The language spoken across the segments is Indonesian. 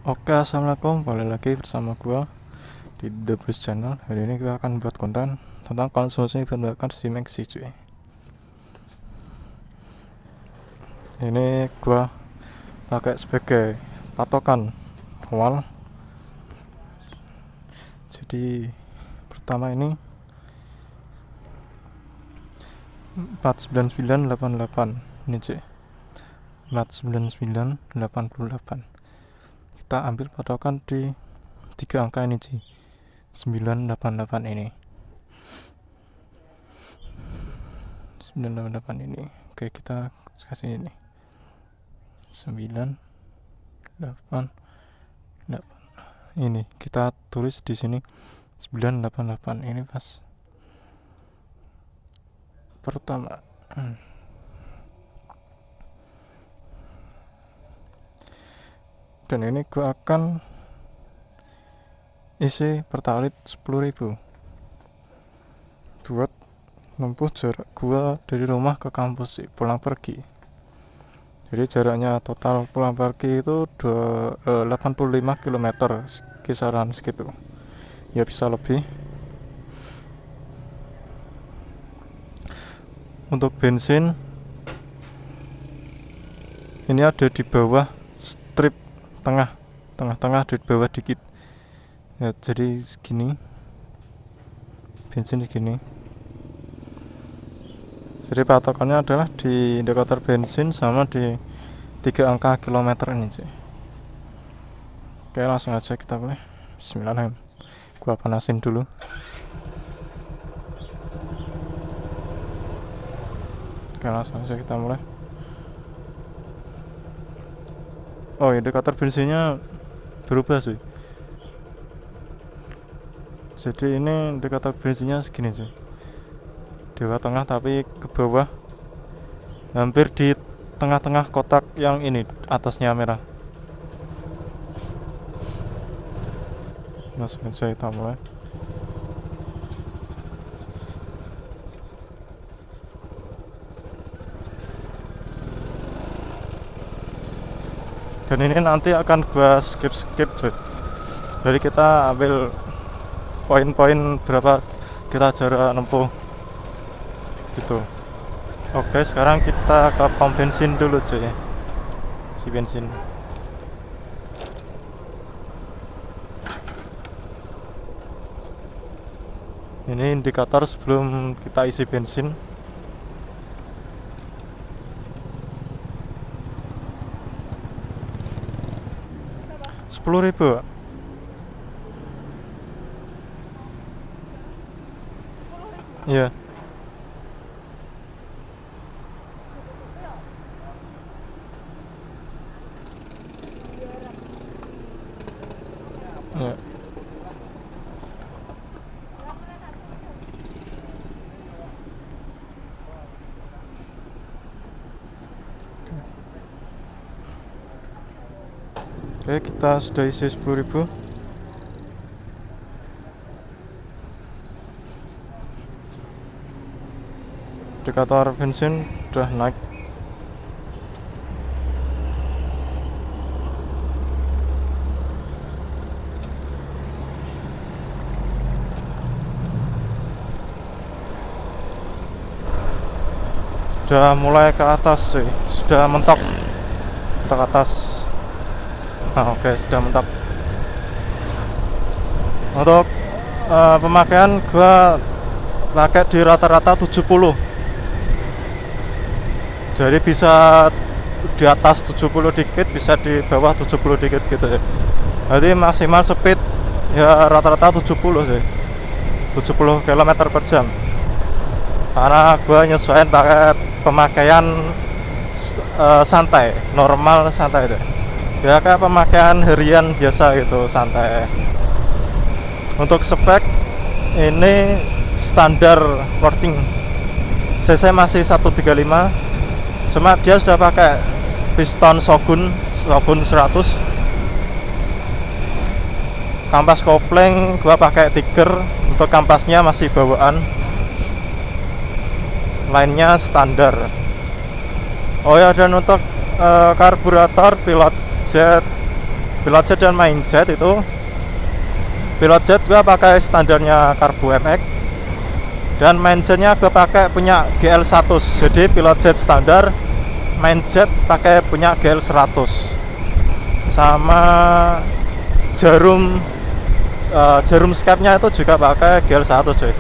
Oke, assalamualaikum, balik lagi bersama gua di The Bruce Channel. Hari ini gua akan buat konten tentang konsumsi bahan bakar si Maxi, cuy. Ini gua pakai sebagai patokan awal. Jadi pertama ini 49988 ini, cuy. 49988. Kita ambil patokan di 3 angka ini, cuy. 988 ini. 988 ini. Oke, kita kasih ini. 988. Ini kita tulis di sini 988 ini pas pertama. Dan ini gua akan isi pertalite 10.000 buat nempuh jarak gua dari rumah ke kampus sih, pulang pergi. Jadi jaraknya total pulang pergi itu 85 km kisaran segitu. Ya bisa lebih. Untuk bensin ini ada di bawah strip tengah-tengah di bawah dikit. Ya, jadi segini. Bensin segini. Jadi patokannya adalah di indikator bensin sama di 3 angka kilometer ini, cuy. Oke, langsung aja kita mulai. Bismillahirrahmanirrahim. Gua panasin dulu. Oke, langsung aja kita mulai. Oh, indikator bensinnya berubah sih. Jadi ini indikator bensinnya segini sih. Dewa tengah tapi ke bawah. Hampir di tengah-tengah kotak yang ini, atasnya merah. Langsung aja kita mulai. Dan ini nanti akan gua skip cuy. Jadi kita ambil poin-poin berapa kita jarak nempuh gitu. Oke, sekarang kita ke pom bensin dulu cuy. Si bensin. Ini indikator sebelum kita isi bensin. Rp10.000. Iya. Ya. Oke, kita sudah isi 10.000. Indikator bensin sudah naik. Sudah mulai ke atas sih, sudah mentok atas. Nah, oke, sudah mentok. Untuk pemakaian gua pakai di rata-rata 70. Jadi bisa di atas 70 dikit, bisa di bawah 70 dikit gitu ya. Jadi maksimal speed ya rata-rata 70 sih. 70 km per jam. Karena gua nyesuaiin pakai pemakaian santai, normal santai deh. Ya kayak pemakaian harian biasa gitu, santai. Untuk spek ini standar working. CC masih 135. Cuma dia sudah pakai piston Shogun 100. Kampas kopling gua pakai Tiger. Untuk kampasnya masih bawaan. Lainnya standar. Oh ya, dan untuk karburator pilot jet pilot jet dan main jet itu. Pilot jet gua pakai standarnya Carbo MX, dan main jetnya gua pakai punya GL100. Jadi pilot jet standar, main jet pakai punya GL100. Sama jarum scape-nya itu juga pakai GL100 cuy.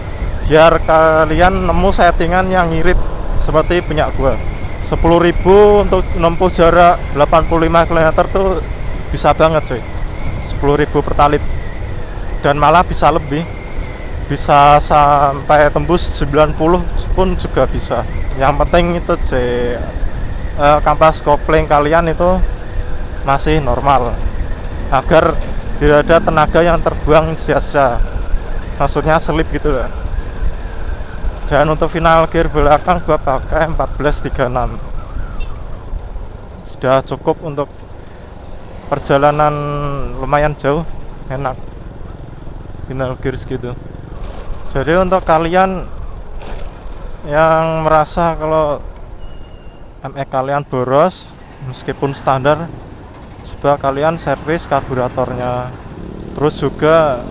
Biar kalian nemu settingan yang ngirit seperti punya gua. 10.000 untuk menempuh jarak 85 km tuh bisa banget cuy. 10.000 per talit. Dan malah bisa lebih. Bisa sampai tembus 90 pun juga bisa. Yang penting itu cuy, kampas kopling kalian itu masih normal, agar tidak ada tenaga yang terbuang sia-sia, maksudnya selip gitu lah. Dan untuk final gear belakang gua pakai 1436. Sudah cukup untuk perjalanan lumayan jauh, enak final gear segitu. Jadi untuk kalian yang merasa kalau MX kalian boros meskipun standar, coba kalian servis karburatornya. Terus juga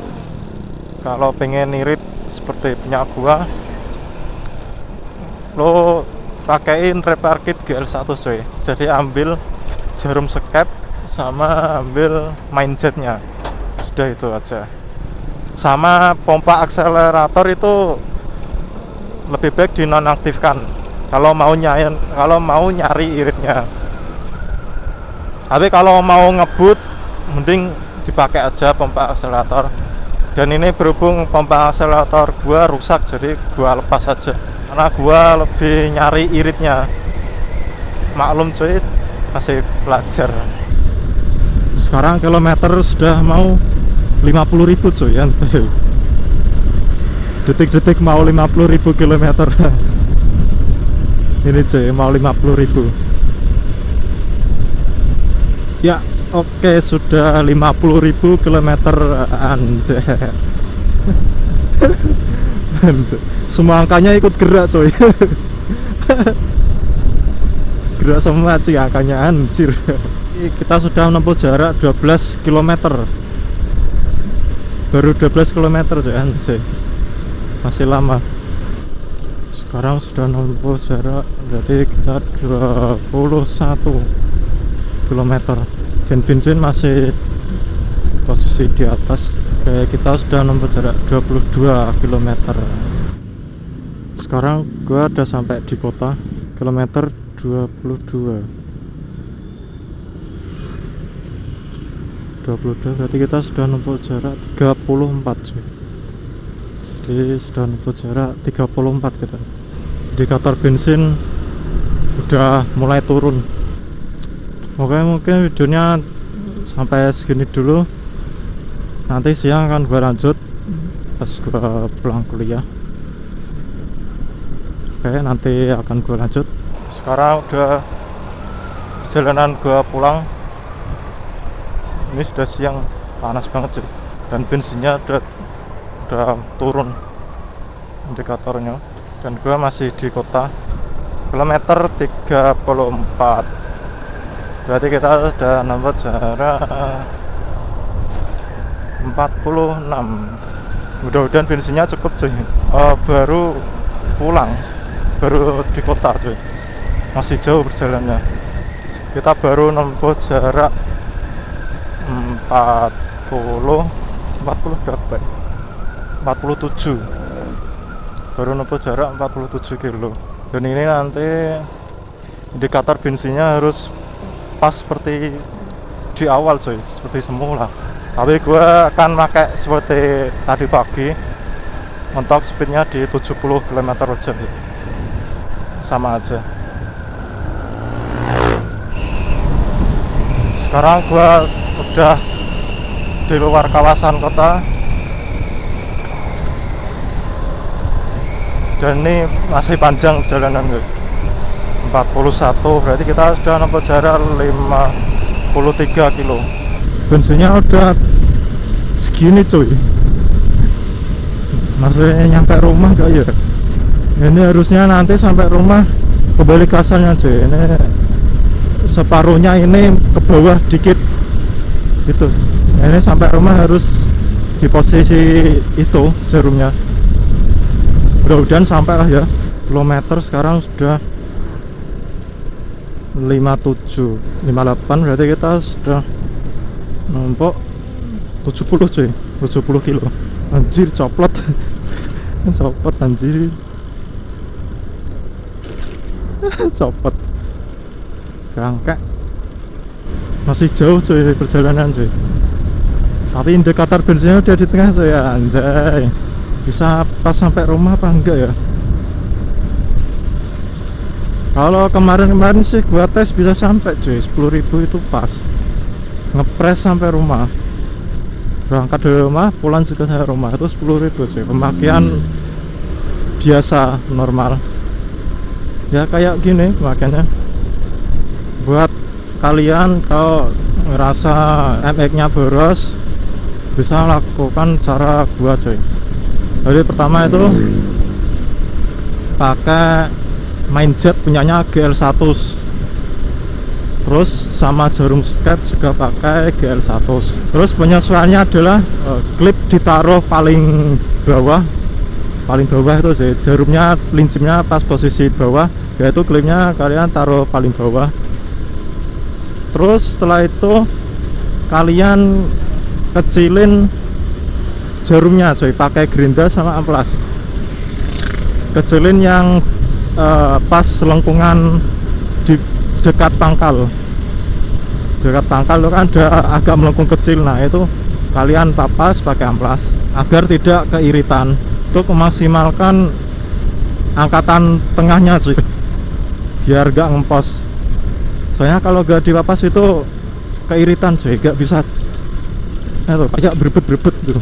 kalau pengen irit seperti punya gua, lo pakein repair kit GL100 cuy. Jadi ambil jarum scape sama ambil main jetnya, sudah itu aja. Sama pompa akselerator itu lebih baik dinonaktifkan kalau mau nyari iritnya. Tapi kalau mau ngebut mending dipakai aja pompa akselerator. Dan ini berhubung pompa akselerator gua rusak, jadi gua lepas aja karena gua lebih nyari iritnya. Maklum cuy, masih pelajar. Sekarang kilometer sudah mau 50.000 cuy ya. Detik-detik mau 50.000 kilometer. Ini cuy mau 50.000. Ya, oke, sudah 50.000 kilometer. Anjay. Semua angkanya ikut gerak coy. Gerak semua cuy angkanya, anjir. Kita sudah menempuh jarak 12 km. Baru 12 km coy, anjay. Masih lama. Sekarang sudah menempuh jarak, berarti kita 21 km. Dan bensin masih posisi di atas. Oke, kita sudah menempuh jarak 22 km. Sekarang gua udah sampai di kota, kilometer 22 berarti kita sudah menempuh jarak 34 cuy. Jadi sudah menempuh jarak 34 kita. Indikator bensin udah mulai turun. Oke, mungkin videonya sampai segini dulu. Nanti siang akan gua lanjut pas gua pulang kuliah. Oke, nanti akan gua lanjut. Sekarang udah perjalanan gua pulang. Ini sudah siang, panas banget sih. Dan bensinnya udah turun indikatornya. Dan gua masih di kota, kilometer 34. Berarti kita sudah menempuh jarak 46. Mudah-mudahan bensinnya cukup cuy. Baru pulang, baru di kota cuy. Masih jauh perjalanannya. Kita baru menempuh jarak 40 berapa? 47. Baru menempuh jarak 47 kilo. Dan ini nanti indikator bensinnya harus pas seperti di awal coy, seperti semula. Tapi gue akan pakai seperti tadi pagi untuk speednya di 70 km per jam, sama aja. Sekarang gue udah di luar kawasan kota, dan ini masih panjang perjalanan gue. 41, berarti kita sudah menempuh jarak 53 kilo. Bensinnya udah segini cuy. Masih nyampe rumah gak ya? Ini harusnya nanti sampai rumah kembali ke asalnya cuy. Ini separuhnya ini ke bawah dikit. Itu ini sampai rumah harus di posisi itu jarumnya. Mudah-mudahan sampai lah ya. Kilometer sekarang sudah 57 58, berarti kita sudah numpuk 70 cuy, 70 kilo. Anjir coplot. Copot anjir. Copot berangkat. Masih jauh cuy perjalanan cuy, tapi indikator bensinnya udah di tengah cuy ya. Anjay, bisa pas sampai rumah apa enggak ya? Kalau kemarin-kemarin sih gua tes bisa sampai cuy 10.000 itu pas ngepres sampai rumah. Berangkat dari rumah pulang juga sampai rumah itu 10.000 cuy. Pemakaian biasa normal ya, kayak gini makanya buat kalian kalau ngerasa MX nya boros bisa lakukan cara gua cuy. Jadi pertama itu pakai Mindjet punyanya GL100, terus sama jarum skep juga pakai GL100. Terus penyesuaiannya adalah klip ditaruh paling bawah itu sih, jarumnya lincimnya pas posisi bawah, yaitu klipnya kalian taruh paling bawah. Terus setelah itu kalian kecilin jarumnya coy, pakai gerinda sama amplas. Kecilin yang pas lengkungan di dekat pangkal itu kan ada agak melengkung kecil. Nah itu kalian papas pakai amplas agar tidak keiritan, untuk memaksimalkan angkatan tengahnya cuy, biar gak ngempos. Soalnya kalau gak dipapas itu keiritan cuy, gak bisa itu kayak berebet gitu.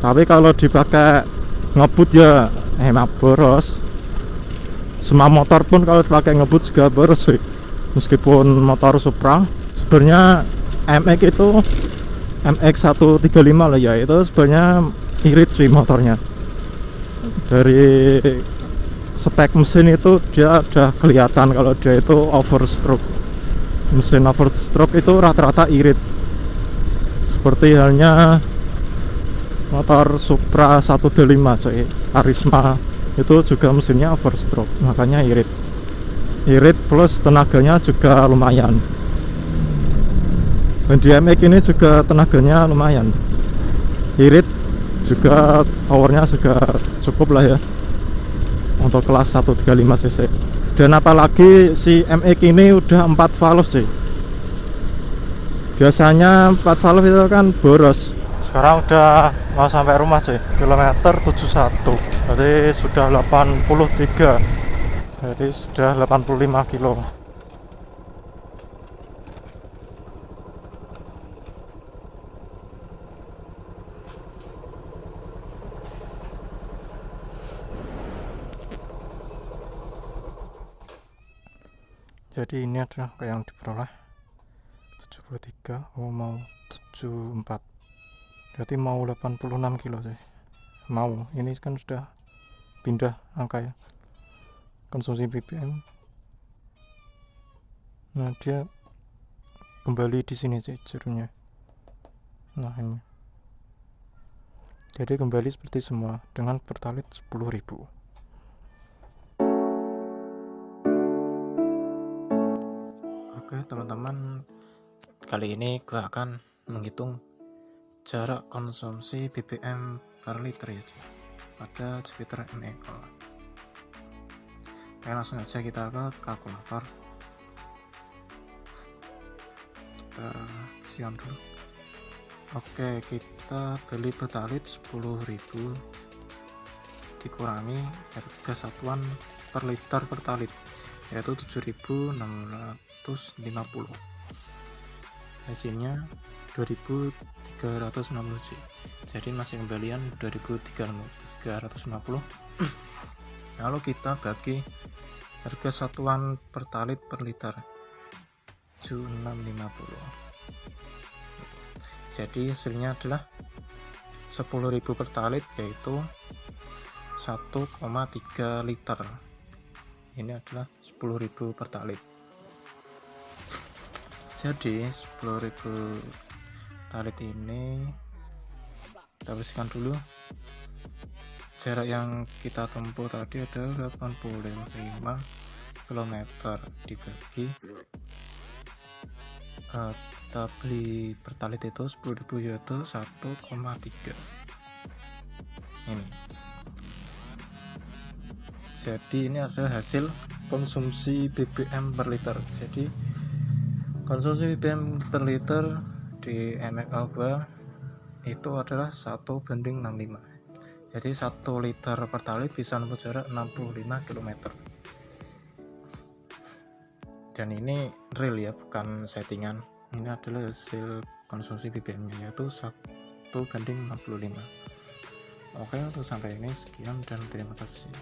Tapi kalau dipakai ngebut ya hemat boros. Semua motor pun kalau dipakai ngebut juga boros cuy. Meskipun motor Supra, sebenarnya MX itu MX 135 lah ya, itu sebenarnya irit cuy motornya. Dari spek mesin itu dia udah kelihatan kalau dia itu overstroke. Mesin overstroke itu rata-rata irit, seperti halnya motor Supra 125 cuy, Arisma itu juga mesinnya overstroke, makanya irit plus tenaganya juga lumayan. Dan di MX ini juga tenaganya lumayan, irit juga, powernya juga cukup lah ya untuk kelas 135 cc. Dan apalagi si MX ini udah 4 valve sih. Biasanya 4 valve itu kan boros. Sekarang udah mau sampai rumah sih, kilometer 71, jadi sudah 83, jadi sudah 85 kilo. Jadi ini adalah yang diperoleh 73, mau 74, berarti mau 86 kilo sih. Mau ini kan sudah pindah angka ya, konsumsi BBM. Nah dia kembali di sini sih jarumnya. Nah ini jadi kembali seperti semua dengan pertalit 10.000. Oke teman-teman, kali ini gue akan menghitung jarak konsumsi BBM per liter ya pada Jupiter MX. Oke, langsung aja kita ke kalkulator. Kita siap dulu. Oke, kita beli pertalit 10.000 dikurangi harga satuan per liter pertalit, yaitu 7.650. Hasilnya 2.360, jadi masih kembalian 2.350. Lalu kita bagi harga satuan pertalit per liter 7.650, jadi hasilnya adalah 10.000 pertalit, yaitu 1,3 liter. Ini adalah 10.000 pertalit. Jadi 10.000 Pertalite ini kita bersihkan dulu. Jarak yang kita tempuh tadi adalah 85 km, dibagi kita beli Pertalite itu 10.000 yaitu 1,3 ini. Jadi ini adalah hasil konsumsi BBM per liter. Jadi konsumsi BBM per liter di MX itu adalah 1:65. Jadi 1 liter Pertalite bisa menempuh jarak 65 km. Dan ini real ya, bukan settingan. Ini adalah hasil konsumsi BBM-nya, yaitu 1:65. Oke, untuk sampai ini sekian dan terima kasih.